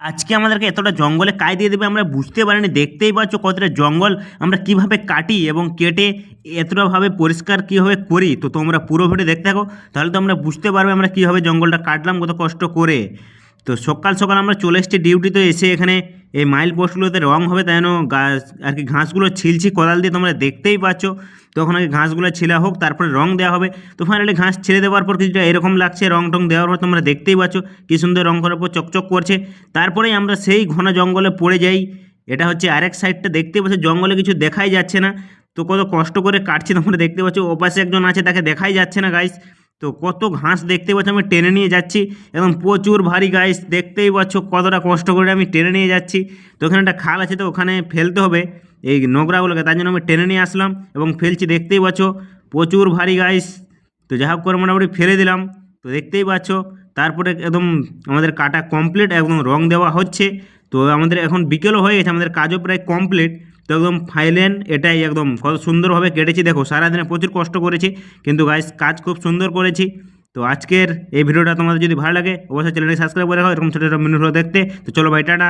আজকে আমাদেরকে এতটা জঙ্গলে কাজ দিয়ে দেবে আমরা বুঝতে পারিনি। দেখতেই পাচ্ছ কতটা জঙ্গল আমরা কিভাবে কাটি এবং কেটে এতটাভাবে পরিষ্কার কীভাবে করি। তো তোমরা পুরো ভিডিও দেখতে থাকো, তাহলে তো আমরা বুঝতে পারবে আমরা কীভাবে জঙ্গলটা কাটলাম কত কষ্ট করে। তো সকাল সকাল আমরা চলে এসেছি ডিউটিতে, এসে এখানে এই মাইল পোস্টগুলোতে রং হবে তাই জন্য গাছ আর কি ঘাসগুলো ছিলছি কোদাল দিয়ে, তোমরা দেখতেই পাচ্ছ। তো ওখানে ঘাসগুলো ছেলা হোক, তারপরে রং দেওয়া হবে। তো ফাইনালি ঘাস ছেড়ে দেওয়ার পর কিছুটা এরকম লাগছে, রং টং দেওয়ার পর তোমরা দেখতেই পাচ্ছ কী সুন্দর রং করার পর চকচক করছে। তারপরেই আমরা সেই ঘন জঙ্গলে পড়ে যাই। এটা হচ্ছে আরেক সাইডটা, দেখতে পাচ্ছ জঙ্গলে কিছু দেখাই যাচ্ছে না। তো কত কষ্ট করে কাটছি তোমরা দেখতে পাচ্ছ, ওপাশে একজন আছে তাকে দেখাই যাচ্ছে না গাইস। তো কত ঘাস দেখতে পাচ্ছ আমি টেনে নিয়ে যাচ্ছি, এবং প্রচুর ভারী গাইস, দেখতেই পাচ্ছ কতটা কষ্ট করে আমি টেনে নিয়ে যাচ্ছি। তো ওখানে একটা খাল আছে, তো ওখানে ফেলতে হবে এই নোংরাগুলোকে, তার জন্য আমি টেনে নিয়ে আসলাম এবং ফেলছি, দেখতেই পাচ্ছ প্রচুর ভারী গাইস। তো যা হোক করে মোটামুটি ফেলে দিলাম। তো দেখতেই পাচ্ছ তারপরে একদম আমাদের কাটা কমপ্লিট, একদম রং দেওয়া হচ্ছে। তো আমাদের এখন বিকেলও হয়ে গেছে, আমাদের কাজও প্রায় কমপ্লিট। তো একদম ফাইনাল এটাই, একদম কত সুন্দরভাবে কেটেছি দেখো, সারাদিনে প্রচুর কষ্ট করেছি কিন্তু গাইস কাজ খুব সুন্দর করেছি। তো আজকের এই ভিডিওটা তোমাদের যদি ভালো লাগে অবশ্যই চ্যানেলটি সাবস্ক্রাইব করে রাখো এরকম ছোটো ছোটো ভিডিও দেখতে। তো চলো ভাই, টাটা।